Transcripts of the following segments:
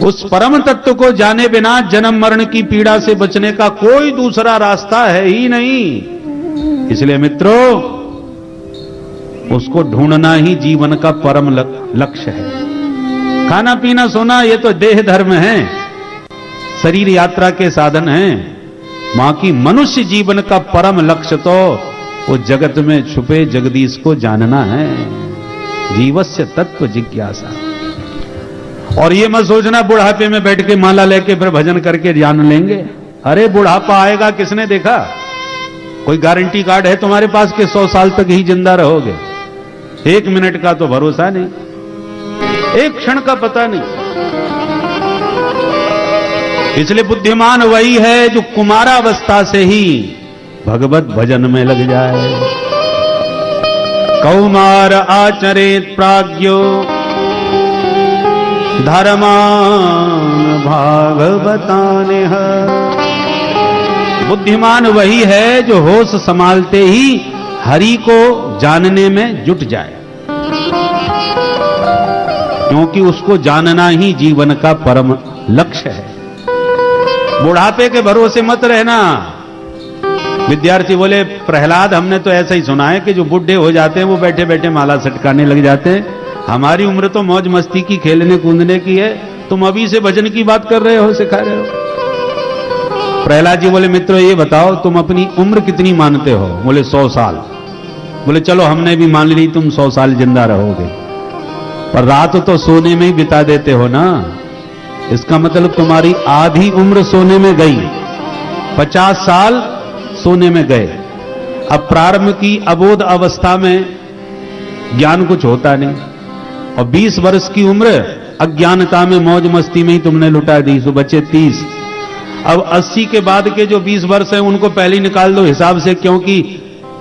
उस परम तत्व को जाने बिना जन्म मरण की पीड़ा से बचने का कोई दूसरा रास्ता है ही नहीं। इसलिए मित्रों, उसको ढूंढना ही जीवन का परम लक्ष्य है। खाना पीना सोना ये तो देह धर्म है, शरीर यात्रा के साधन हैं। मां की मनुष्य जीवन का परम लक्ष्य तो वो जगत में छुपे जगदीश को जानना है। जीवस्य तत्व जिज्ञासा। और ये मत सोचना बुढ़ापे में बैठ के माला लेके फिर भजन करके जान लेंगे। अरे बुढ़ापा आएगा, किसने देखा? कोई गारंटी कार्ड है तुम्हारे पास कि 100 साल तक ही जिंदा रहोगे? 1 मिनट का तो भरोसा नहीं, 1 क्षण का पता नहीं। इसलिए बुद्धिमान वही है जो कुमारावस्था से ही भगवत भजन में लग जाए। कौमार आचरेत प्राज्ञो धर्मान भागवताने। बुद्धिमान वही है जो होश संभालते ही हरि को जानने में जुट जाए, क्योंकि उसको जानना ही जीवन का परम लक्ष्य है। बुढ़ापे के भरोसे मत रहना। विद्यार्थी बोले, प्रहलाद हमने तो ऐसा ही सुना है कि जो बुढ़े हो जाते हैं वो बैठे बैठे माला सटकाने लग जाते हैं। हमारी उम्र तो मौज मस्ती की, खेलने कूदने की है, तुम अभी से भजन की बात कर रहे हो, सिखा रहे हो। प्रहलाद जी बोले, मित्रों ये बताओ तुम अपनी उम्र कितनी मानते हो? बोले 100 साल। बोले चलो हमने भी मान ली तुम 100 साल जिंदा रहोगे, पर रात तो सोने में ही बिता देते हो ना। इसका मतलब तुम्हारी आधी उम्र सोने में गई, 50 साल सोने में गए। अब प्रारंभ की अबोध अवस्था में ज्ञान कुछ होता नहीं, और 20 वर्ष की उम्र अज्ञानता में मौज मस्ती में ही तुमने लुटा दी, सो बचे 30। अब 80 के बाद के जो 20 वर्ष हैं उनको पहले ही निकाल दो हिसाब से, क्योंकि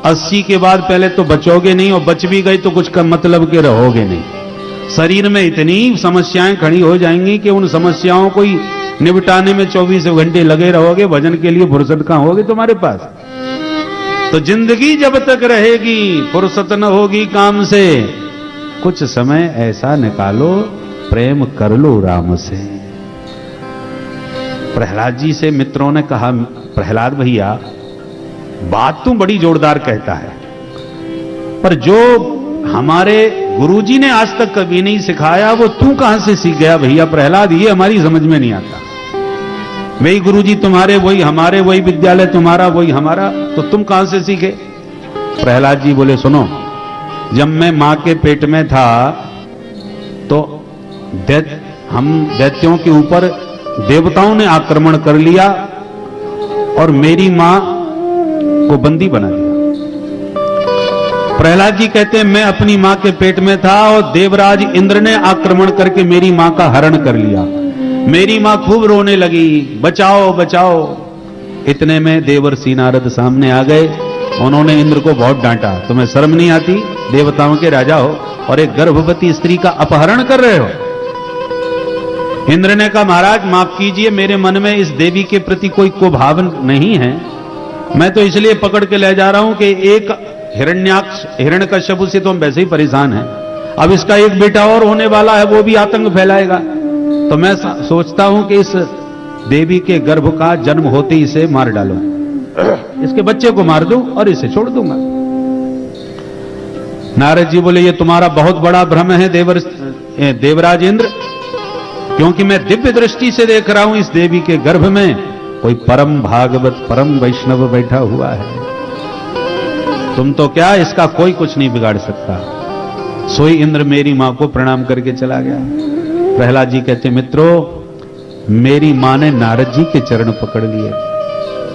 80 के बाद पहले तो बचोगे नहीं, और बच भी गई तो कुछ का मतलब के रहोगे नहीं। शरीर में इतनी समस्याएं खड़ी हो जाएंगी कि उन समस्याओं को ही निपटाने में 24 घंटे लगे रहोगे। भजन के लिए फुर्सत कहां होगी तुम्हारे पास? तो जिंदगी जब तक रहेगी फुर्सत न होगी काम से। कुछ समय ऐसा निकालो, प्रेम कर लो राम से। प्रहलाद जी से मित्रों ने कहा, प्रहलाद भैया बात तू बड़ी जोरदार कहता है, पर जो हमारे गुरुजी ने आज तक कभी नहीं सिखाया वो तू कहां से सीख गया भैया प्रहलाद? ये हमारी समझ में नहीं आता। वही गुरुजी तुम्हारे, वही हमारे, वही विद्यालय तुम्हारा, वही हमारा, तो तुम कहां से सीखे? प्रहलाद जी बोले, सुनो, जब मैं मां के पेट में था तो हम दैत्यों के ऊपर देवताओं ने आक्रमण कर लिया और मेरी मां को बंदी बना दिया। प्रहलाद जी कहते हैं, मैं अपनी मां के पेट में था और देवराज इंद्र ने आक्रमण करके मेरी मां का हरण कर लिया। मेरी मां खूब रोने लगी, बचाओ बचाओ। इतने में देवर्षि नारद सामने आ गए। उन्होंने इंद्र को बहुत डांटा, तुम्हें शर्म नहीं आती? देवताओं के राजा हो और एक गर्भवती स्त्री का अपहरण कर रहे हो। इंद्र ने कहा, महाराज माफ कीजिए, मेरे मन में इस देवी के प्रति कोई कुभाव नहीं है। मैं तो इसलिए पकड़ के ले जा रहा हूं कि एक हिरण्यकश्यप से तो हम वैसे ही परेशान हैं, अब इसका एक बेटा और होने वाला है, वो भी आतंक फैलाएगा। तो मैं सोचता हूं कि इस देवी के गर्भ का जन्म होते ही इसे मार डालूं, इसके बच्चे को मार दूं और इसे छोड़ दूंगा। नारद जी बोले, ये तुम्हारा बहुत बड़ा भ्रम है देवराज इंद्र, क्योंकि मैं दिव्य दृष्टि से देख रहा हूं इस देवी के गर्भ में कोई परम भागवत परम वैष्णव बैठा हुआ है। तुम तो क्या, इसका कोई कुछ नहीं बिगाड़ सकता। सोई इंद्र मेरी मां को प्रणाम करके चला गया। प्रहलाद जी कहते, मित्रों मेरी मां ने नारद जी के चरण पकड़ लिए।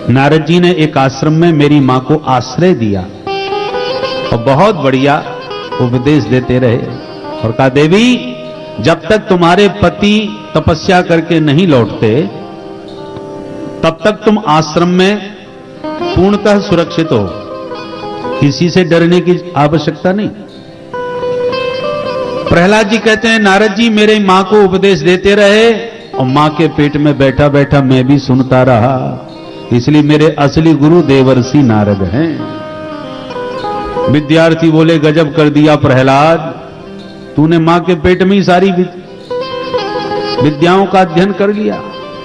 नारद जी ने एक आश्रम में मेरी मां को आश्रय दिया और बहुत बढ़िया उपदेश देते रहे और कहा, देवी जब तक तुम्हारे पति तपस्या करके नहीं लौटते तब तक तुम आश्रम में पूर्णतः सुरक्षित हो, किसी से डरने की आवश्यकता नहीं। प्रहलाद जी कहते हैं, नारद जी मेरे मां को उपदेश देते रहे और मां के पेट में बैठा बैठा मैं भी सुनता रहा, इसलिए मेरे असली गुरु देवर्षि नारद हैं। विद्यार्थी बोले, गजब कर दिया प्रहलाद, तूने मां के पेट में ही सारी विद्याओं का अध्ययन कर लिया।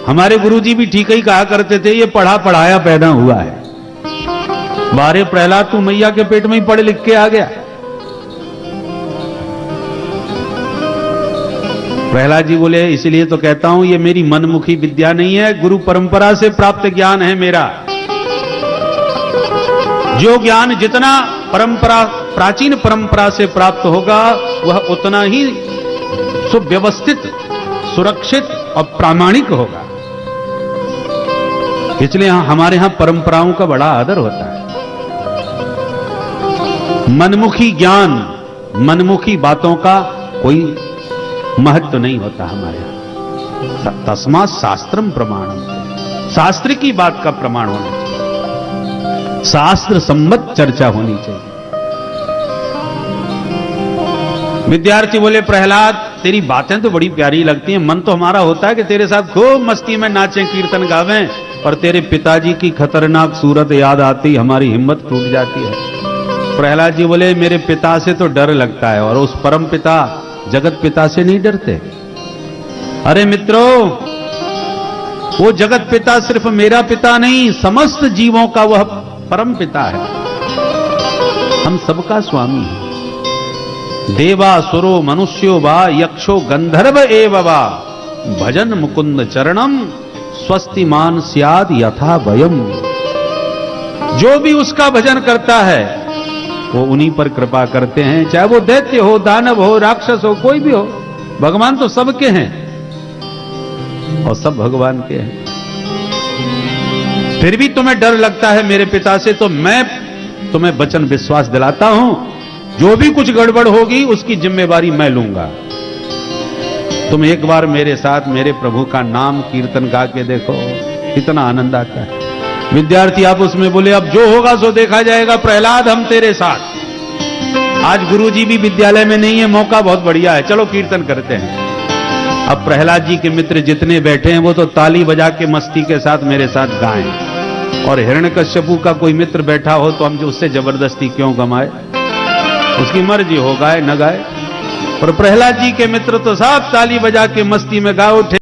हमारे गुरुजी भी ठीक ही कहा करते थे, ये पढ़ा पढ़ाया पैदा हुआ है। बारे प्रहलाद, तू मैया के पेट में ही पढ़ लिख के आ गया। प्रहलाद जी बोले, इसलिए तो कहता हूं ये मेरी मनमुखी विद्या नहीं है, गुरु परंपरा से प्राप्त ज्ञान है मेरा। जो ज्ञान जितना परंपरा, प्राचीन परंपरा से प्राप्त होगा, वह उतना ही सुव्यवस्थित, सुरक्षित और प्रामाणिक होगा। इसलिए हमारे यहां परंपराओं का बड़ा आदर होता है। मनमुखी ज्ञान, मनमुखी बातों का कोई महत्व नहीं होता हमारे यहां। तस्मात् शास्त्रम प्रमाणम, शास्त्र की बात का प्रमाण होना चाहिए, शास्त्र सम्मत चर्चा होनी चाहिए। विद्यार्थी बोले, प्रहलाद तेरी बातें तो बड़ी प्यारी लगती हैं, मन तो हमारा होता है कि तेरे साथ खूब मस्ती में नाचें, कीर्तन गावें, पर तेरे पिताजी की खतरनाक सूरत याद आती हमारी हिम्मत टूट जाती है। प्रहलाद जी बोले, मेरे पिता से तो डर लगता है, और उस परम पिता जगत पिता से नहीं डरते। अरे मित्रों, वो जगत पिता सिर्फ मेरा पिता नहीं, समस्त जीवों का वह परम पिता है, हम सबका स्वामी है। देवा सुरो मनुष्यो वा यक्षो गंधर्व एव वा भजन मुकुंद चरणम स्वस्तिमान स्याद यथा वयम। जो भी उसका भजन करता है वो उन्हीं पर कृपा करते हैं, चाहे वो दैत्य हो, दानव हो, राक्षस हो, कोई भी हो। भगवान तो सबके हैं और सब भगवान के हैं। फिर भी तुम्हें डर लगता है मेरे पिता से, तो मैं तुम्हें वचन विश्वास दिलाता हूं, जो भी कुछ गड़बड़ होगी उसकी जिम्मेवारी मैं लूंगा। तुम एक बार मेरे साथ मेरे प्रभु का नाम कीर्तन गा के देखो, कितना आनंद आता है। विद्यार्थी आप उसमें बोले, अब जो होगा सो देखा जाएगा, प्रहलाद हम तेरे साथ। आज गुरुजी भी विद्यालय में नहीं है, मौका बहुत बढ़िया है, चलो कीर्तन करते हैं। अब प्रहलाद जी के मित्र जितने बैठे हैं वो तो ताली बजा के मस्ती के साथ मेरे साथ गाएं, और हिरण्यकश्यपु का कोई मित्र बैठा हो तो हम जो उससे जबरदस्ती क्यों गमाए, उसकी मर्जी हो, गाए न गाए। और प्रहलाद जी के मित्र तो सब ताली बजा के मस्ती में गा उठे।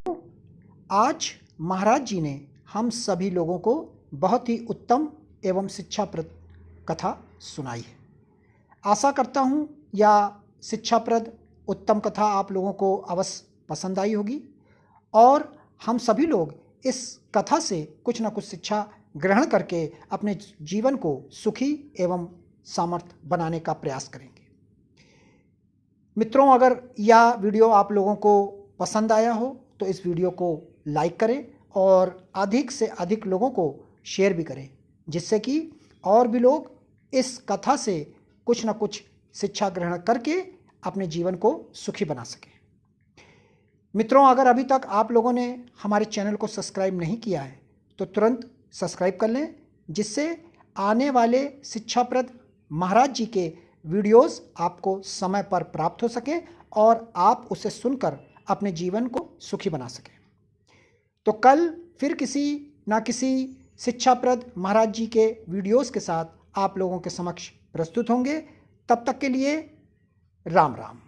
आज महाराज जी ने हम सभी लोगों को बहुत ही उत्तम एवं शिक्षाप्रद कथा सुनाई है। आशा करता हूँ यह शिक्षाप्रद उत्तम कथा आप लोगों को अवश्य पसंद आई होगी, और हम सभी लोग इस कथा से कुछ न कुछ शिक्षा ग्रहण करके अपने जीवन को सुखी एवं सामर्थ्य बनाने का प्रयास करेंगे। मित्रों, अगर यह वीडियो आप लोगों को पसंद आया हो तो इस वीडियो को लाइक करें और अधिक से अधिक लोगों को शेयर भी करें, जिससे कि और भी लोग इस कथा से कुछ न कुछ शिक्षा ग्रहण करके अपने जीवन को सुखी बना सकें। मित्रों, अगर अभी तक आप लोगों ने हमारे चैनल को सब्सक्राइब नहीं किया है तो तुरंत सब्सक्राइब कर लें, जिससे आने वाले शिक्षाप्रद महाराज जी के वीडियोस आपको समय पर प्राप्त हो सकें और आप उसे सुनकर अपने जीवन को सुखी बना सकें। तो कल फिर किसी ना किसी शिक्षाप्रद महाराज जी के वीडियोस के साथ आप लोगों के समक्ष प्रस्तुत होंगे। तब तक के लिए राम राम।